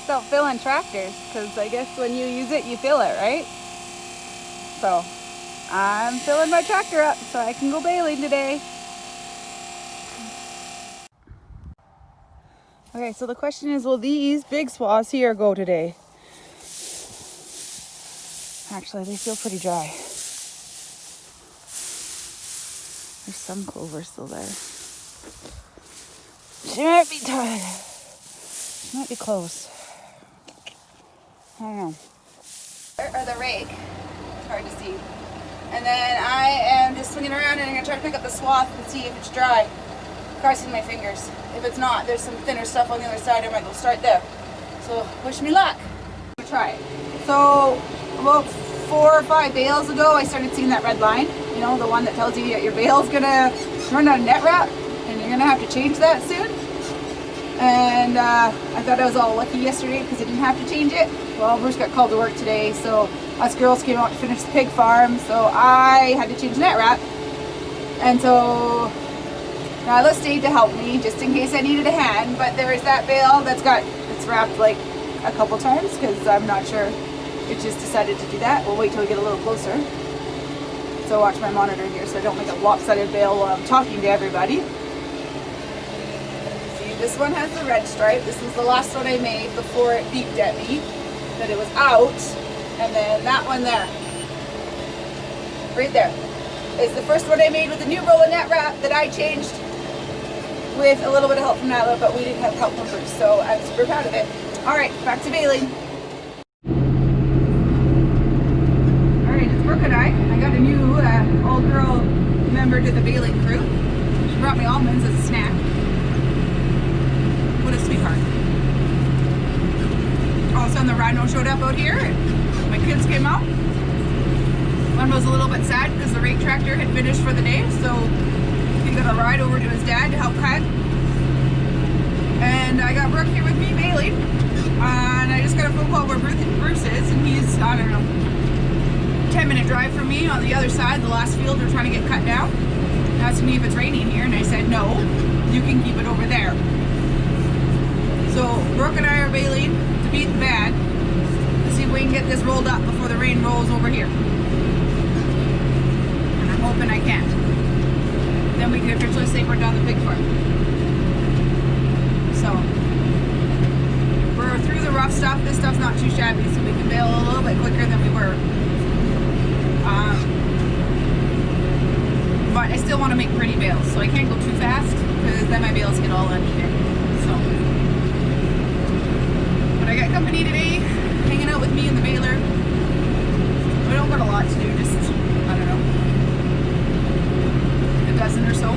about filling tractors, because I guess when you use it, you fill it, right? So I'm filling my tractor up so I can go baling today. Okay, so the question is, will these big swaths here go today? Actually, they feel pretty dry. There's some clover still there. She might be tired. She might be close. I don't know. Or the rake. It's hard to see. And then I am just swinging around and I'm going to try to pick up the swath and see if it's dry. Crossing my fingers. If it's not, there's some thinner stuff on the other side. I might go start there. So wish me luck. I'm going to try it. So about 4 or 5 bales ago, I started seeing that red line. You know, the one that tells you that your bale's going to run out of net wrap. And you're going to have to change that soon. And I thought I was all lucky yesterday because I didn't have to change it. Well, Bruce got called to work today, so us girls came out to finish the pig farm, so I had to change net wrap. And so Nyla stayed to help me just in case I needed a hand, but there is that bale it's wrapped like a couple times because I'm not sure it just decided to do that. We'll wait till we get a little closer. So watch my monitor here so I don't make a lopsided bale while I'm talking to everybody. This one has the red stripe. This was the last one I made before it beeped at me that it was out. And then that one there, right there, is the first one I made with the new roll of net wrap that I changed with a little bit of help from Nyla, but we didn't have help from Bruce, so I'm super proud of it. All right, back to baling. All right, it's Brooke and I got a new all-girl member to the baling crew. She brought me almonds as a snack. What a sweetheart. All of a sudden the rhino showed up out here and my kids came out. One was a little bit sad because the rake tractor had finished for the day, so he got a ride over to his dad to help cut. And I got Brooke here with me baling. And I just got a phone call where Bruce is, and he's, I don't know, 10-minute drive from me on the other side. The last field we're trying to get cut down. Asking me if it's raining here, and I said no, you can keep it over there. So Brooke and I are baling to beat the bad to see if we can get this rolled up before the rain rolls over here. And I'm hoping I can. Then we can officially say we're done the pig farm. So we're through the rough stuff. This stuff's not too shabby, so we can bale a little bit quicker than we were. But I still want to make pretty bales, so I can't go too fast because then my bales get all uneven. But I got company today, hanging out with me and the baler. We don't got a lot to do, just, I don't know, a dozen or so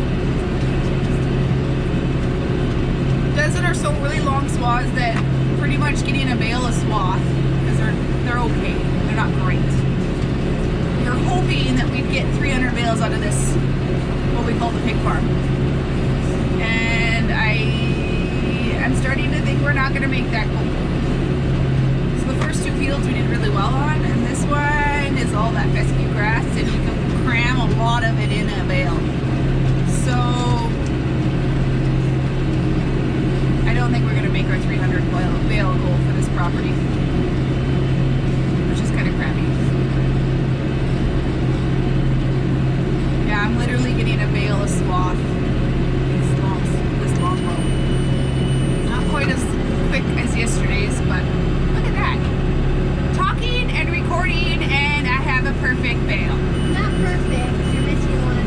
really long swaths that pretty much get in a bale a swath, because they're okay, they're not great. We're hoping that we'd get 300 bales out of this, what we call the pig farm. And I'm starting to think we're not going to make that goal. So the first 2 fields we did really well on, and this one is all that fescue grass, and you can cram a lot of it in a bale. So I don't think we're going to make our 300 bale goal for this property, which is kind of crappy. Yeah, I'm literally getting a bale a swath. This long row. Not quite as quick as yesterday's, but look at that. Talking and recording, and I have a perfect bale. Not perfect. You're missing one.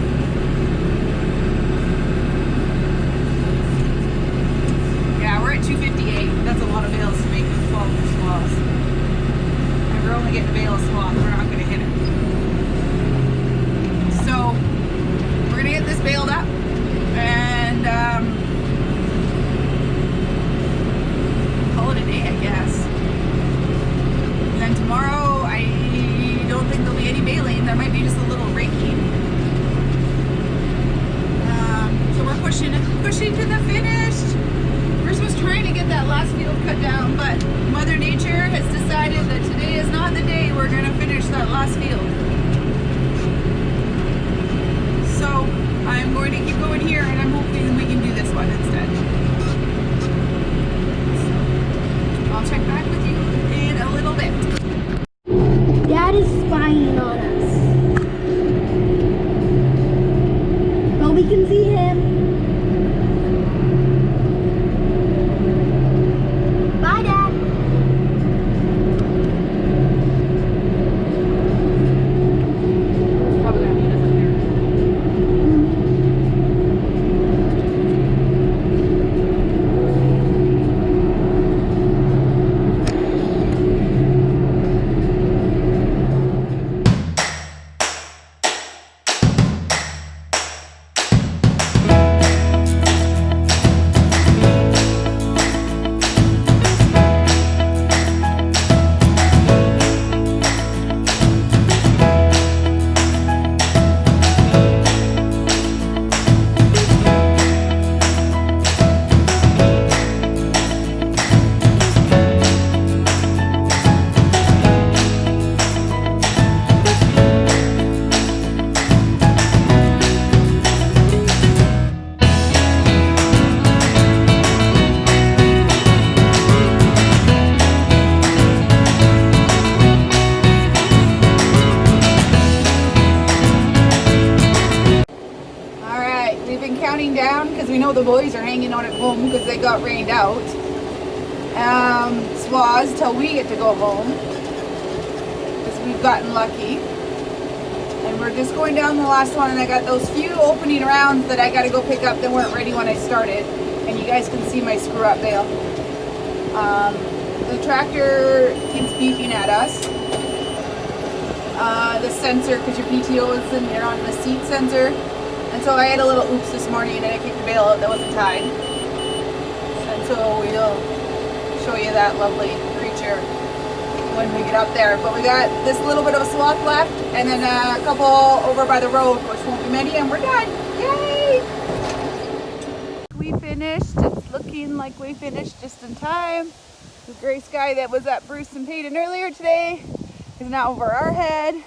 we know the boys are hanging out at home because they got rained out. Swaths till we get to go home because we've gotten lucky. And we're just going down the last one, and I got those few opening rounds that I got to go pick up that weren't ready when I started. And you guys can see my screw up bale. The tractor keeps beeping at us. The sensor, because your PTO is in there on the seat sensor. And so I had a little oops this morning and I kicked the bale out that wasn't tied. And so we'll show you that lovely creature when we get up there. But we got this little bit of a swath left, and then a couple over by the road, which won't be many, and we're done. Yay! We finished. It's looking like we finished just in time. The gray sky that was at Bruce and Peyton earlier today is now over our head.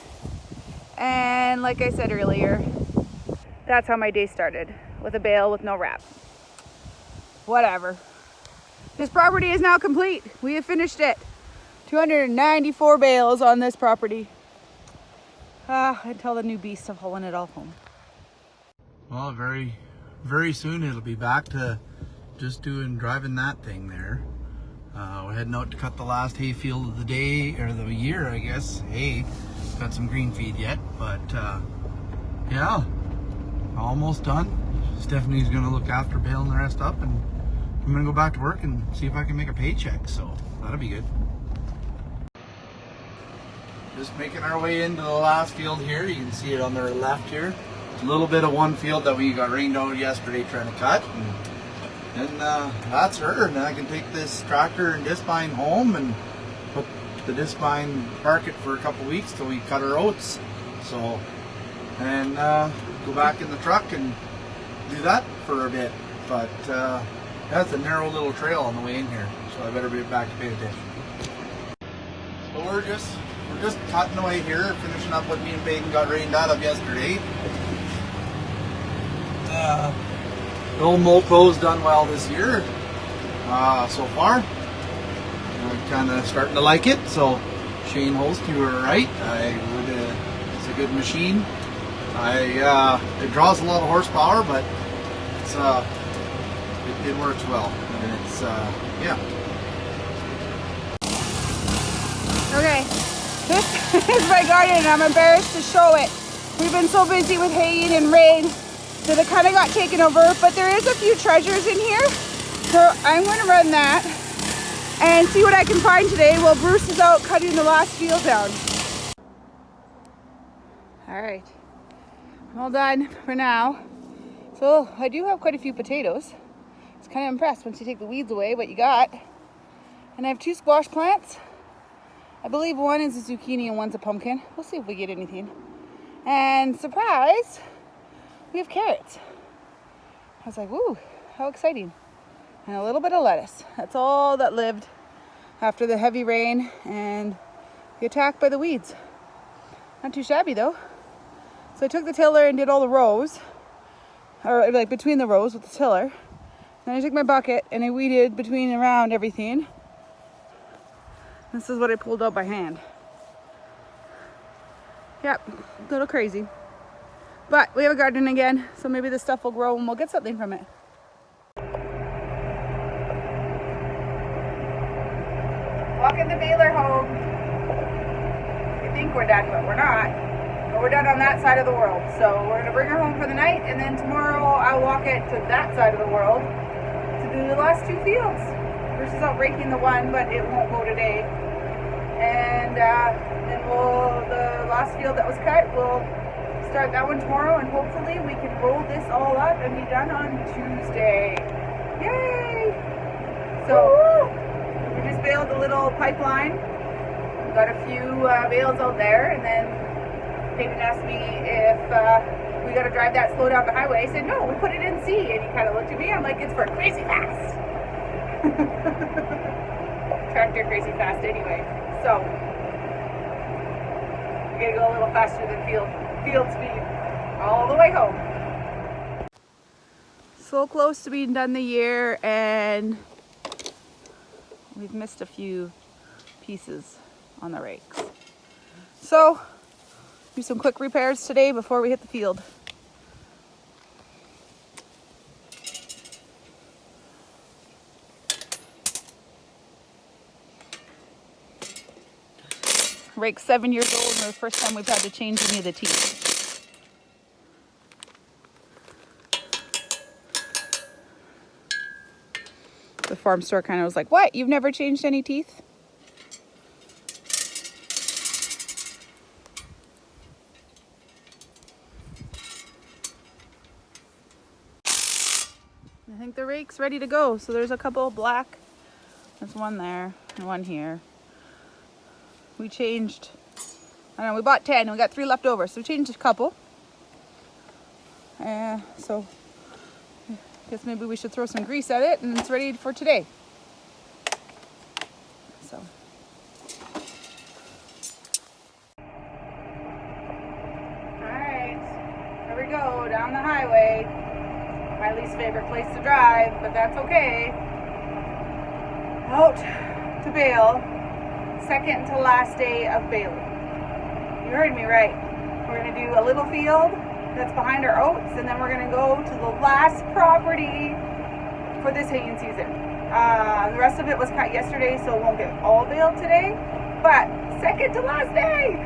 And like I said earlier, that's how my day started, with a bale with no wrap. Whatever. This property is now complete. We have finished it. 294 bales on this property. Until the new beasts of hauling it all home. Well, very soon it'll be back to just driving that thing there. We're heading out to cut the last hay field of the day, or the year, I guess. Hay. Got some green feed yet, but yeah, almost done. Stephanie's gonna look after baling the rest up, and I'm gonna go back to work and see if I can make a paycheck, so that'll be good. Just making our way into the last field here. You can see it on the left here. A little bit of one field that we got rained out yesterday trying to cut, and that's her. And then I can take this tractor and discbine home and put the discbine, park it for a couple weeks till we cut our oats. So, and go back in the truck and do that for a bit. But that's a narrow little trail on the way in here, so I better be back to pay attention. So we're just cutting away here, finishing up what me and Peyton got rained out of yesterday. The old Molco's done well this year so far. I'm kind of starting to like it. So Shane Holst, you were right. It's a good machine. It draws a lot of horsepower, but it's it works well, and it's yeah. Okay, this is my garden, and I'm embarrassed to show it. We've been so busy with haying and rain that it kind of got taken over, but there is a few treasures in here, so I'm going to run that and see what I can find today while Bruce is out cutting the last field down. All right, I'm all done for now. So I do have quite a few potatoes. I was kind of impressed once you take the weeds away what you got. And I have 2 squash plants. I believe one is a zucchini and one's a pumpkin. We'll see if we get anything. And surprise, we have carrots. I was like, woo, how exciting. And a little bit of lettuce. That's all that lived after the heavy rain and the attack by the weeds. Not too shabby though. So I took the tiller and did all the rows, or like between the rows with the tiller. Then I took my bucket and I weeded between and around everything. This is what I pulled out by hand. Yep, a little crazy. But we have a garden again, so maybe this stuff will grow and we'll get something from it. Walking the baler home. We think we're done, but we're not. But we're done on that side of the world. So we're gonna bring her home for the night, and then tomorrow I'll walk it to that side of the world to do the last 2 fields. Bruce is out raking the one, but it won't go today. And then the last field that was cut, we'll start that one tomorrow, and hopefully we can roll this all up and be done on Tuesday. Yay! So we just baled a little pipeline. We've got a few bales out there, and then Peyton asked me if we got to drive that slow down the highway. I said, no, we put it in C. And he kind of looked at me. I'm like, it's for crazy fast. Tractor crazy fast anyway. So we gotta go a little faster than field speed all the way home. So close to being done the year, and we've missed a few pieces on the rakes. So do some quick repairs today before we hit the field. rake's 7 years old, and the first time we've had to change any of the teeth. The farm store kind of was like, what? You've never changed any teeth? I think the rake's ready to go. So there's a couple black. There's one there and one here. We changed, I don't know, we bought 10 and we got 3 left over. So we changed a couple. So I guess maybe we should throw some grease at it and it's ready for today. So. Alright, here we go, down the highway. My least favorite place to drive, but that's okay. Out to bale. Second to last day of baling. You heard me right. We're going to do a little field that's behind our oats, and then we're going to go to the last property for this haying season. The rest of it was cut yesterday, so it won't get all baled today, but second to last day.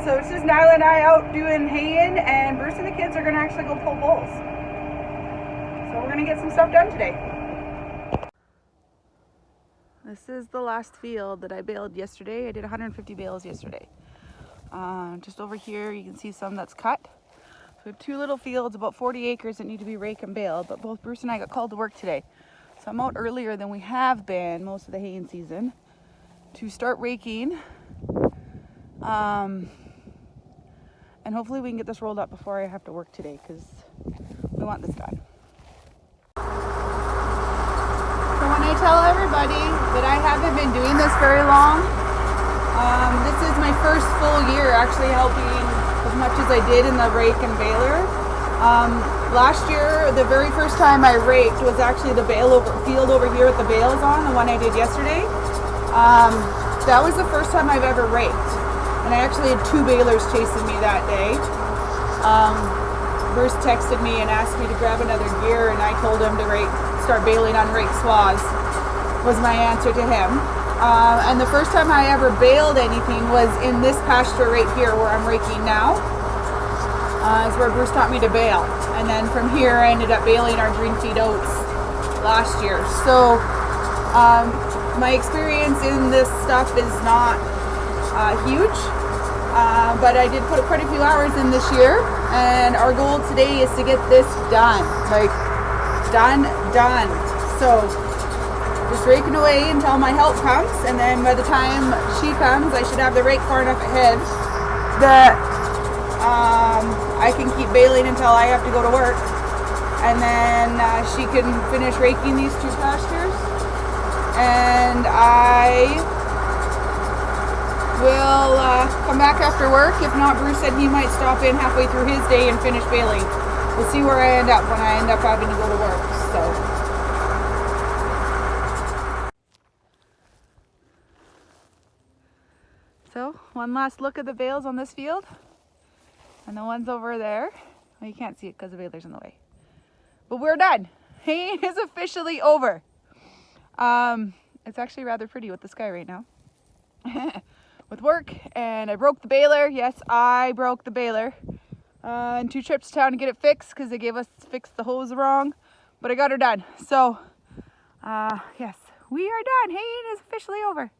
So it's just Nyla and I out doing haying, and Bruce and the kids are going to actually go pull bulls. So we're going to get some stuff done today. This is the last field that I baled yesterday. I did 150 bales yesterday. Just over here you can see some that's cut. So we have 2 little fields, about 40 acres, that need to be raked and baled, but both Bruce and I got called to work today. So I'm out earlier than we have been most of the haying season to start raking. And hopefully we can get this rolled up before I have to work today, because we want this done. So when I tell everybody that I haven't been doing this very long, this is my first full year actually helping as much as I did in the rake and baler. Last year, the very first time I raked was actually the field over here with the bales on, the one I did yesterday. That was the first time I've ever raked. And I actually had 2 balers chasing me that day. Bruce texted me and asked me to grab another gear, and I told him to start baling on rake swaths was my answer to him. And the first time I ever baled anything was in this pasture right here where I'm raking now. Is where Bruce taught me to bale. And then from here I ended up baling our green feed oats last year. So my experience in this stuff is not huge, but I did put quite a few hours in this year, and our goal today is to get this done. Like, done. So just raking away until my help comes, and then by the time she comes I should have the rake far enough ahead that I can keep baling until I have to go to work, and then she can finish raking these 2 pastures, and I will come back after work. If not, Bruce said he might stop in halfway through his day and finish baling. We'll see where I end up when I end up having to go to work. So one last look at the bales on this field, and the ones over there. Well, you can't see it because the baler's in the way. But we're done. Haying is officially over. It's actually rather pretty with the sky right now. With work, and I broke the baler. Yes, I broke the baler. And 2 trips to town to get it fixed because they fixed the hose wrong, but I got her done. So yes, we are done. Haying is officially over.